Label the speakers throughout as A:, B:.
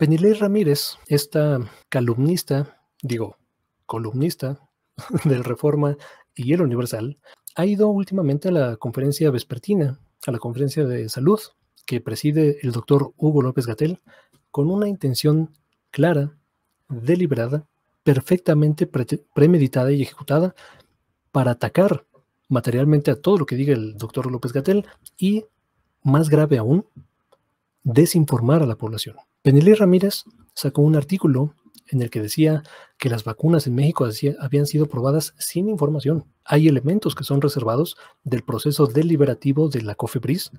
A: Penilei Ramírez, esta columnista del Reforma y El Universal, ha ido últimamente a la conferencia vespertina, a la conferencia de salud que preside el doctor Hugo López-Gatell, con una intención clara, deliberada, perfectamente premeditada y ejecutada para atacar materialmente a todo lo que diga el doctor López-Gatell y, más grave aún, desinformar a la población. Penilei Ramírez sacó un artículo en el que decía que las vacunas en México habían sido probadas sin información. Hay elementos que son reservados del proceso deliberativo de la COFEPRIS,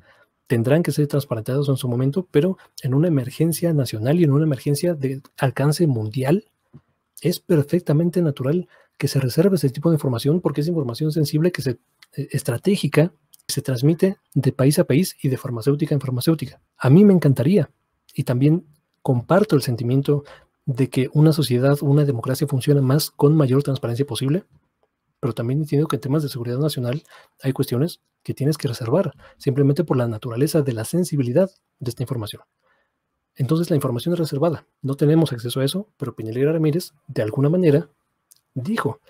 A: tendrán que ser transparentados en su momento, pero en una emergencia nacional y en una emergencia de alcance mundial, es perfectamente natural que se reserve ese tipo de información porque es información sensible estratégica, que se transmite de país a país y de farmacéutica en farmacéutica. A mí me encantaría, y también comparto el sentimiento de que una sociedad, una democracia funciona más con mayor transparencia posible, pero también entiendo que en temas de seguridad nacional hay cuestiones que tienes que reservar, simplemente por la naturaleza de la sensibilidad de esta información. Entonces la información es reservada, no tenemos acceso a eso, pero Penilei Ramírez, de alguna manera, dijo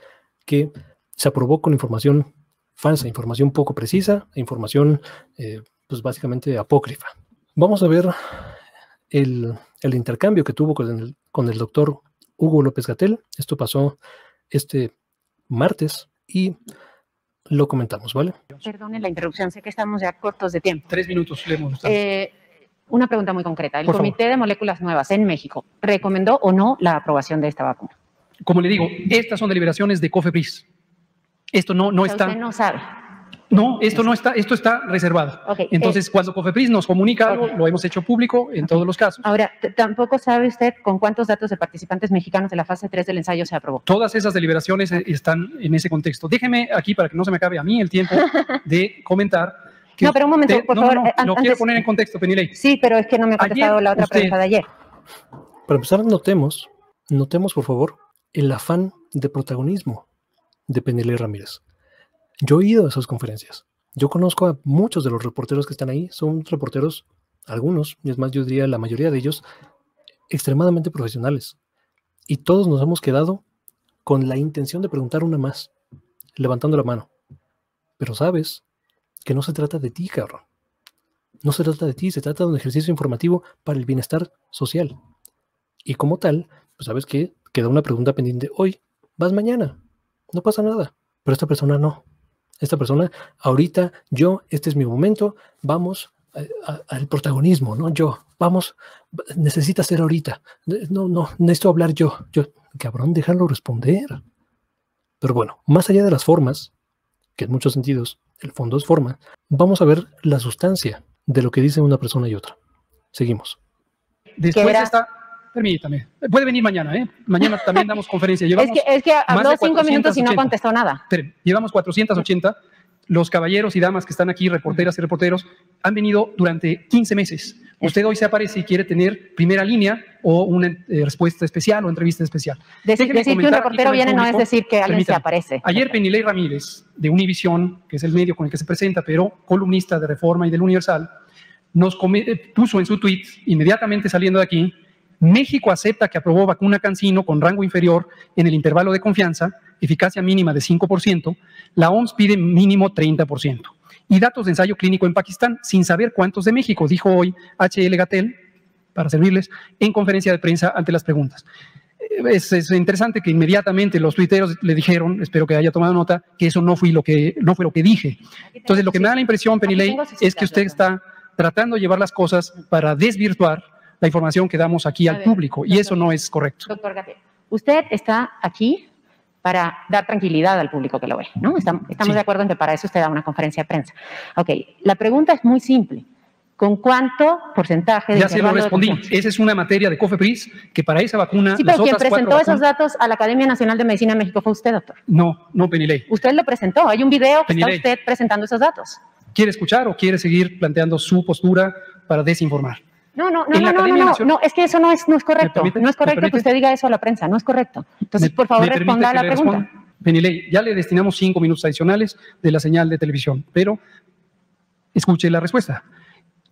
A: que se aprobó con información falsa, información poco precisa, información pues básicamente apócrifa. Vamos a ver el intercambio que tuvo con el doctor Hugo López-Gatell. Esto pasó este martes y lo comentamos, ¿vale?
B: Perdone la interrupción, sé que estamos ya cortos de tiempo.
C: 3 minutos le hemos
B: Una pregunta muy concreta. ¿El Comité de Moléculas Nuevas en México recomendó o no la aprobación de esta vacuna?
C: Como le digo, estas son deliberaciones de COFEPRIS. Esto no está.
B: Usted no sabe.
C: No, esto no está, esto está reservado.
B: Okay,
C: entonces, cuando COFEPRIS nos comunica algo, lo hemos hecho público en todos los casos.
B: Ahora, ¿tampoco sabe usted con cuántos datos de participantes mexicanos de la fase 3 del ensayo se aprobó?
C: Todas esas deliberaciones están en ese contexto. Déjeme aquí, para que no se me acabe a mí el tiempo de comentar.
B: No, pero un momento, por favor.
C: Lo quiero poner en contexto, Penilei.
B: Sí, pero es que no me ha contestado la otra pregunta de ayer.
A: Para empezar, notemos, por favor, el afán de protagonismo de Penilei Ramírez. Yo he ido a esas conferencias. Yo conozco a muchos de los reporteros que están ahí. Son reporteros, algunos, y es más, yo diría la mayoría de ellos, extremadamente profesionales. Y todos nos hemos quedado con la intención de preguntar una más, levantando la mano. Pero sabes que no se trata de ti, cabrón. No se trata de ti, se trata de un ejercicio informativo para el bienestar social. Y como tal, pues sabes que queda una pregunta pendiente hoy, vas mañana, no pasa nada. Pero esta persona no. Esta persona, ahorita, este es mi momento, vamos al protagonismo, ¿no? Necesita ser ahorita. No, necesito hablar yo. Cabrón, déjalo responder. Pero bueno, más allá de las formas, que en muchos sentidos el fondo es forma, vamos a ver la sustancia de lo que dice una persona y otra. Seguimos.
C: Después está... Permítame. Puede venir mañana, ¿eh? Mañana también damos conferencia.
B: Es que habló 5 minutos y no contestó nada.
C: Esperen, llevamos 480. Los caballeros y damas que están aquí, reporteras y reporteros, han venido durante 15 meses. Usted hoy se aparece y quiere tener primera línea o una respuesta especial o entrevista especial.
B: Decir que un reportero viene no es decir que alguien se aparece.
C: Ayer Penilei Ramírez, de Univisión, que es el medio con el que se presenta, pero columnista de Reforma y del Universal, nos puso en su tweet, inmediatamente saliendo de aquí: México acepta que aprobó vacuna CanSino con rango inferior en el intervalo de confianza, eficacia mínima de 5%, la OMS pide mínimo 30%. Y datos de ensayo clínico en Pakistán, sin saber cuántos de México, dijo hoy H.L. Gatell, para servirles, en conferencia de prensa ante las preguntas. Es interesante que inmediatamente los tuiteros le dijeron, espero que haya tomado nota, que eso no fue lo que dije. Entonces, lo que me da la impresión, Penilei, es que usted está tratando de llevar las cosas para desvirtuar la información que damos aquí al público, y eso no es correcto.
B: Doctor Gatell, usted está aquí para dar tranquilidad al público que lo ve, ¿no? Estamos de acuerdo en que para eso usted da una conferencia de prensa. Ok, la pregunta es muy simple. ¿Con cuánto porcentaje de...
C: Ya se lo respondí. Esa es una materia de COFEPRIS, que para esa vacuna...
B: Sí, pero quien presentó esos datos a la Academia Nacional de Medicina de México fue usted, doctor.
C: No, Penilei.
B: Usted lo presentó. Hay un video que está usted presentando esos datos.
C: ¿Quiere escuchar o quiere seguir planteando su postura para desinformar?
B: No, es que eso no es correcto. No es correcto que usted diga eso a la prensa, no es correcto. Entonces, por favor, responda a la pregunta.
C: Penilei, ya le destinamos 5 minutos adicionales de la señal de televisión, pero escuche la respuesta.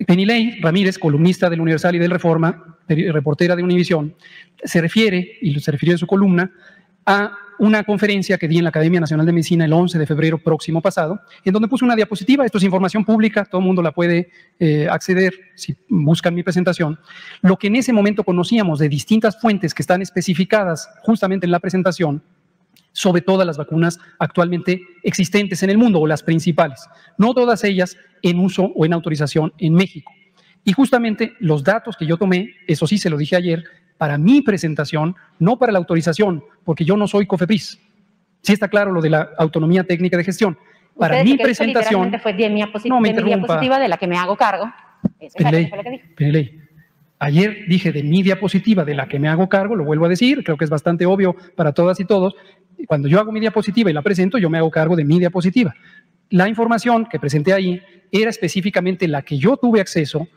C: Penilei Ramírez, columnista del Universal y del Reforma, reportera de Univisión, se refiere, y se refirió en su columna, a una conferencia que di en la Academia Nacional de Medicina el 11 de febrero próximo pasado, en donde puse una diapositiva. Esto es información pública, todo el mundo la puede acceder si buscan mi presentación. Lo que en ese momento conocíamos de distintas fuentes que están especificadas justamente en la presentación sobre todas las vacunas actualmente existentes en el mundo, o las principales, no todas ellas en uso o en autorización en México. Y justamente los datos que yo tomé, eso sí se lo dije ayer, para mi presentación, no para la autorización, porque yo no soy COFEPRIS. Sí está claro lo de la autonomía técnica de gestión. Para mi presentación...
B: Fue de mi diapositiva de la que me hago cargo. Eso fue lo que dije.
C: Penilei, ayer dije de mi diapositiva de la que me hago cargo, lo vuelvo a decir, creo que es bastante obvio para todas y todos. Cuando yo hago mi diapositiva y la presento, yo me hago cargo de mi diapositiva. La información que presenté ahí era específicamente la que yo tuve acceso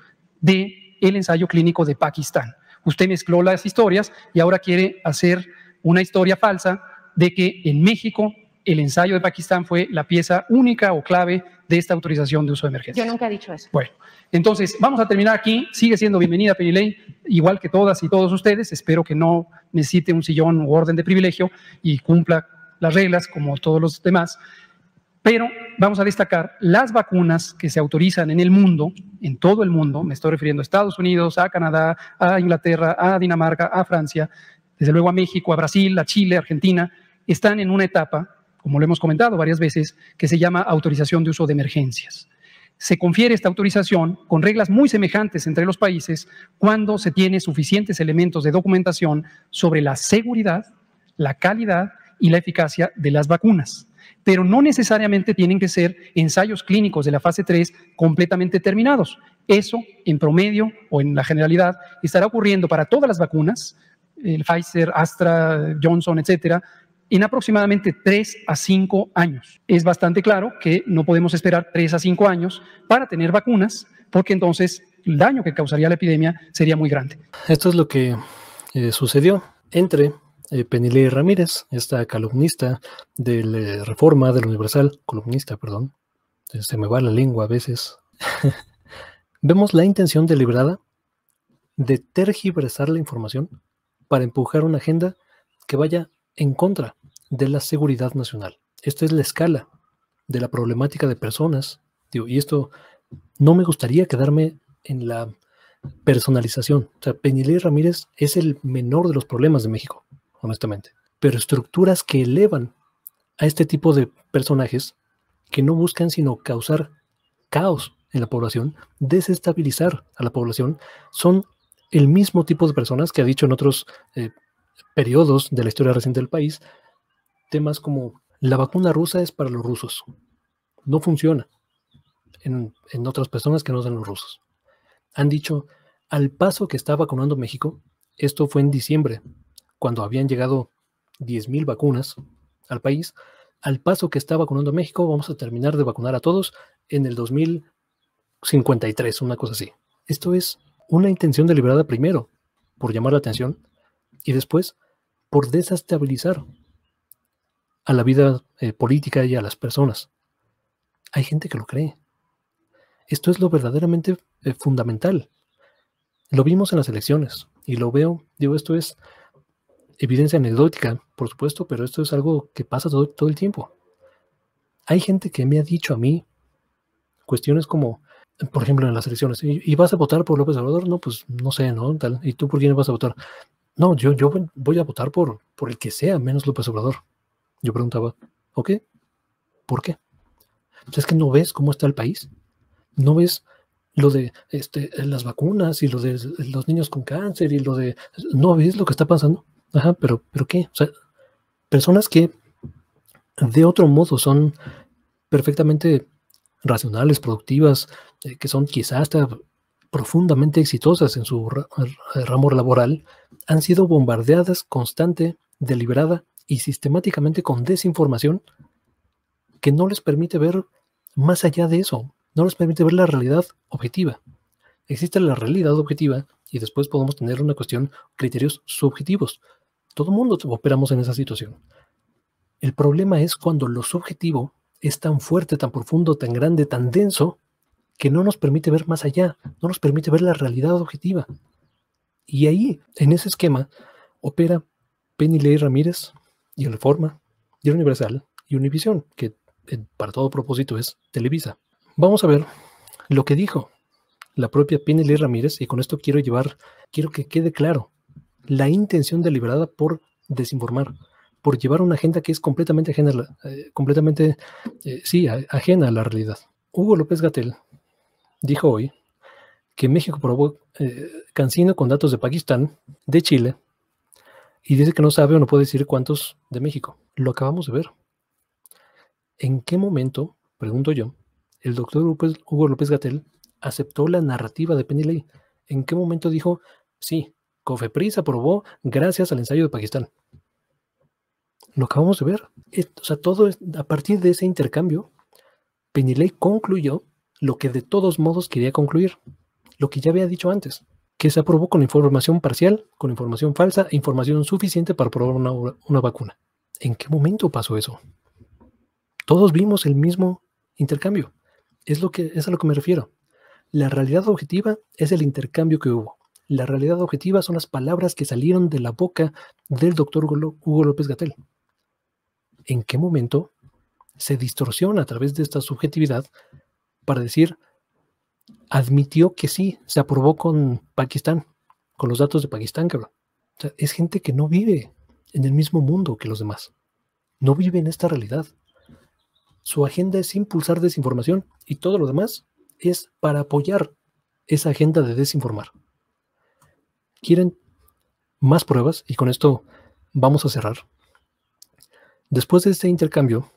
C: del ensayo clínico de Pakistán. Usted mezcló las historias y ahora quiere hacer una historia falsa de que en México el ensayo de Pakistán fue la pieza única o clave de esta autorización de uso de emergencia.
B: Yo nunca he dicho eso.
C: Bueno, entonces vamos a terminar aquí. Sigue siendo bienvenida Penilei, igual que todas y todos ustedes. Espero que no necesite un sillón u orden de privilegio y cumpla las reglas como todos los demás. Pero vamos a destacar las vacunas que se autorizan en el mundo, en todo el mundo, me estoy refiriendo a Estados Unidos, a Canadá, a Inglaterra, a Dinamarca, a Francia, desde luego a México, a Brasil, a Chile, a Argentina, están en una etapa, como lo hemos comentado varias veces, que se llama autorización de uso de emergencias. Se confiere esta autorización con reglas muy semejantes entre los países cuando se tiene suficientes elementos de documentación sobre la seguridad, la calidad y la eficacia de las vacunas. Pero no necesariamente tienen que ser ensayos clínicos de la fase 3 completamente terminados. Eso, en promedio o en la generalidad, estará ocurriendo para todas las vacunas, el Pfizer, Astra, Johnson, etcétera, en aproximadamente 3 a 5 años. Es bastante claro que no podemos esperar 3 a 5 años para tener vacunas, porque entonces el daño que causaría la epidemia sería muy grande.
A: Esto es lo que sucedió entre Penilei Ramírez, esta columnista del Reforma, del Universal, columnista, perdón, se me va la lengua a veces. Vemos la intención deliberada de tergiversar la información para empujar una agenda que vaya en contra de la seguridad nacional. Esta es la escala de la problemática de personas, y esto no me gustaría quedarme en la personalización. O sea, Penilei Ramírez es el menor de los problemas de México, honestamente. Pero estructuras que elevan a este tipo de personajes que no buscan sino causar caos en la población, desestabilizar a la población, son el mismo tipo de personas que ha dicho en otros periodos de la historia reciente del país, temas como la vacuna rusa es para los rusos. No funciona en otras personas que no sean los rusos. Han dicho, al paso que está vacunando México, esto fue en diciembre, cuando habían llegado 10,000 vacunas al país, al paso que está vacunando México, vamos a terminar de vacunar a todos en el 2053, una cosa así. Esto es una intención deliberada primero, por llamar la atención, y después por desestabilizar a la vida política y a las personas. Hay gente que lo cree. Esto es lo verdaderamente fundamental. Lo vimos en las elecciones y lo veo, esto es evidencia anecdótica, por supuesto, pero esto es algo que pasa todo el tiempo. Hay gente que me ha dicho a mí cuestiones como, por ejemplo, en las elecciones, ¿y vas a votar por López Obrador? No, pues no sé, ¿no? Tal. ¿Y tú por quién vas a votar? No, yo voy a votar por el que sea menos López Obrador. Yo preguntaba, ¿ok? ¿Por qué? Pues es que no ves cómo está el país. No ves lo de las vacunas y lo de los niños con cáncer y lo de... ¿No ves lo que está pasando? Ajá, pero ¿qué? O sea, personas que de otro modo son perfectamente racionales, productivas, que son quizás hasta profundamente exitosas en su ramo laboral, han sido bombardeadas constante, deliberada y sistemáticamente con desinformación que no les permite ver más allá de eso, no les permite ver la realidad objetiva. Existe la realidad objetiva y después podemos tener una cuestión, criterios subjetivos. Todo el mundo operamos en esa situación. El problema es cuando lo subjetivo es tan fuerte, tan profundo, tan grande, tan denso, que no nos permite ver más allá, no nos permite ver la realidad objetiva. Y ahí, en ese esquema, opera Penny Ley Ramírez y Reforma, y el Universal, y Univisión, que para todo propósito es Televisa. Vamos a ver lo que dijo la propia Penny Ley Ramírez, y con esto quiero que quede claro la intención deliberada por desinformar, por llevar una agenda que es completamente ajena ajena a la realidad. Hugo López-Gatell dijo hoy que México probó cancino con datos de Pakistán, de Chile, y dice que no sabe o no puede decir cuántos de México. Lo acabamos de ver. ¿En qué momento, pregunto yo, el doctor Hugo López-Gatell aceptó la narrativa de Penny Ley? ¿En qué momento dijo, sí, Cofepris aprobó gracias al ensayo de Pakistán? Lo acabamos de ver. Todo a partir de ese intercambio, Penny Ley concluyó lo que de todos modos quería concluir, lo que ya había dicho antes, que se aprobó con información parcial, con información falsa e información suficiente para aprobar una vacuna. ¿En qué momento pasó eso? Todos vimos el mismo intercambio. Es a lo que me refiero. La realidad objetiva es el intercambio que hubo. La realidad objetiva son las palabras que salieron de la boca del doctor Hugo López-Gatell. ¿En qué momento se distorsiona a través de esta subjetividad para decir, admitió que sí, se aprobó con Pakistán, con los datos de Pakistán, cabrón? O sea, es gente que no vive en el mismo mundo que los demás. No vive en esta realidad. Su agenda es impulsar desinformación y todo lo demás es para apoyar esa agenda de desinformar. ¿Quieren más pruebas? Y con esto vamos a cerrar. Después de este intercambio,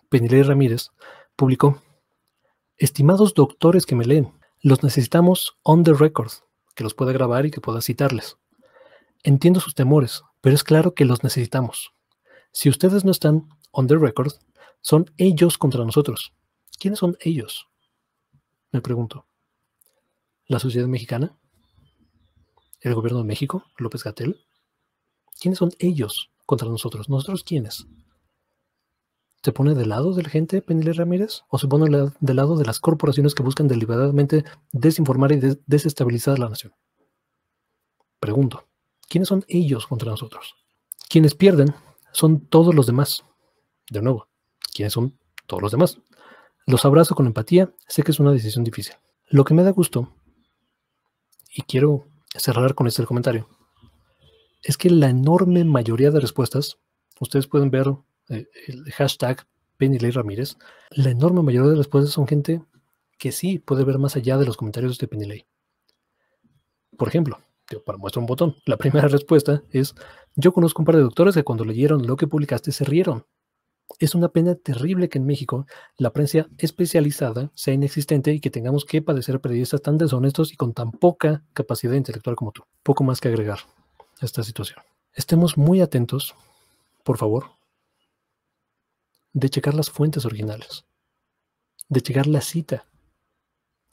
A: Penny Ley Ramírez publicó: estimados doctores que me leen, los necesitamos on the record, que los pueda grabar y que pueda citarles. Entiendo sus temores, pero es claro que los necesitamos. Si ustedes no están on the record, son ellos contra nosotros. ¿Quiénes son ellos? Me pregunto. ¿La sociedad mexicana? ¿El gobierno de México? ¿López-Gatell? ¿Quiénes son ellos contra nosotros? ¿Nosotros quiénes? ¿Se pone del lado de la gente, Penny Ley Ramírez? ¿O se pone del lado de las corporaciones que buscan deliberadamente desinformar y desestabilizar la nación? Pregunto, ¿quiénes son ellos contra nosotros? Quienes pierden son todos los demás. De nuevo, ¿quiénes son todos los demás? Los abrazo con empatía, sé que es una decisión difícil. Lo que me da gusto, y quiero cerrar con este comentario, es que la enorme mayoría de respuestas, ustedes pueden ver el hashtag Penny Ley Ramírez, la enorme mayoría de respuestas son gente que sí puede ver más allá de los comentarios de Penny Ley. Por ejemplo, para muestra un botón, la primera respuesta es: yo conozco un par de doctores que cuando leyeron lo que publicaste se rieron. Es una pena terrible que en México la prensa especializada sea inexistente y que tengamos que padecer periodistas tan deshonestos y con tan poca capacidad intelectual como tú. Poco más que agregar a esta situación. Estemos muy atentos, por favor, de checar las fuentes originales, de checar la cita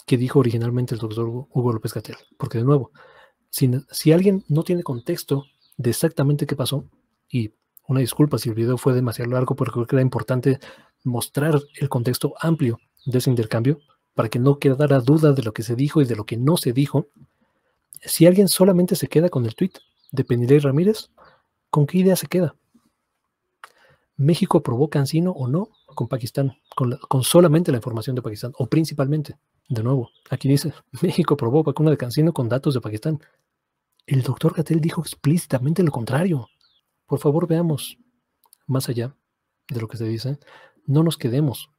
A: que dijo originalmente el doctor Hugo López-Gatell. Porque de nuevo, si alguien no tiene contexto de exactamente qué pasó, y una disculpa si el video fue demasiado largo, porque creo que era importante mostrar el contexto amplio de ese intercambio para que no quedara duda de lo que se dijo y de lo que no se dijo. Si alguien solamente se queda con el tweet de Penny Ley Ramírez, ¿con qué idea se queda? ¿México aprobó cancino o no con Pakistán? Con solamente la información de Pakistán, o principalmente. De nuevo, aquí dice, México aprobó vacuna de cancino con datos de Pakistán. El doctor Gatell dijo explícitamente lo contrario. Por favor, veamos más allá de lo que se dice. No nos quedemos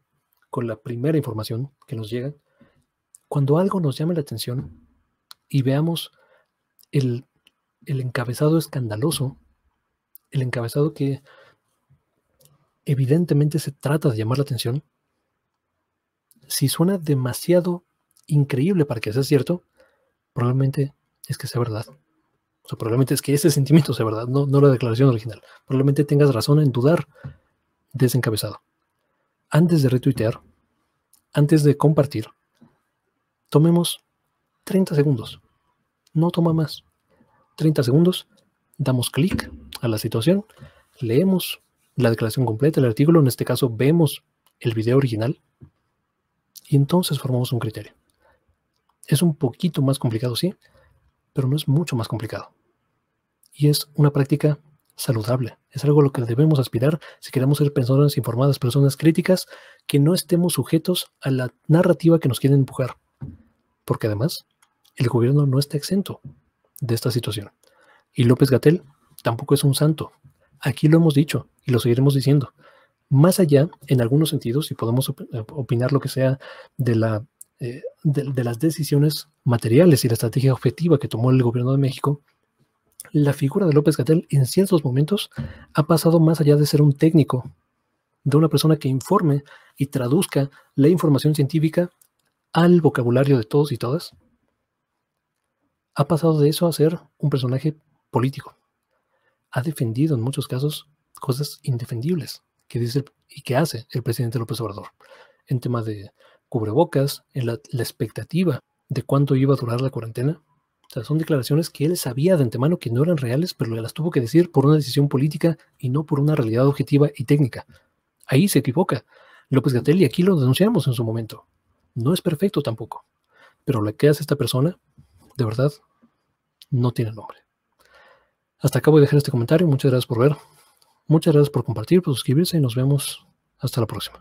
A: con la primera información que nos llega. Cuando algo nos llame la atención y veamos el encabezado escandaloso, el encabezado que evidentemente se trata de llamar la atención, si suena demasiado increíble para que sea cierto, probablemente es que sea verdad. O sea, probablemente es que ese sentimiento sea verdad, no la declaración original. Probablemente tengas razón en dudar de ese encabezado. Antes de retuitear, antes de compartir, tomemos 30 segundos. No toma más. 30 segundos, damos clic a la situación, leemos la declaración completa, el artículo, en este caso vemos el video original, y entonces formamos un criterio. Es un poquito más complicado, sí, pero no es mucho más complicado. Y es una práctica saludable. Es algo a lo que debemos aspirar si queremos ser personas informadas, personas críticas, que no estemos sujetos a la narrativa que nos quieren empujar. Porque además, el gobierno no está exento de esta situación. Y López-Gatell tampoco es un santo. Aquí lo hemos dicho y lo seguiremos diciendo. Más allá, en algunos sentidos, y podemos opinar lo que sea de las decisiones materiales y la estrategia objetiva que tomó el gobierno de México, la figura de López-Gatell en ciertos momentos ha pasado más allá de ser un técnico, de una persona que informe y traduzca la información científica al vocabulario de todos y todas. Ha pasado de eso a ser un personaje político. Ha defendido en muchos casos cosas indefendibles que dice y que hace el presidente López Obrador en tema de cubrebocas, en la expectativa de cuánto iba a durar la cuarentena. O sea, son declaraciones que él sabía de antemano que no eran reales, pero las tuvo que decir por una decisión política y no por una realidad objetiva y técnica. Ahí se equivoca López-Gatell y aquí lo denunciamos en su momento. No es perfecto tampoco, pero lo que hace esta persona, de verdad, no tiene nombre. Hasta acá voy a dejar este comentario. Muchas gracias por ver. Muchas gracias por compartir, por suscribirse y nos vemos hasta la próxima.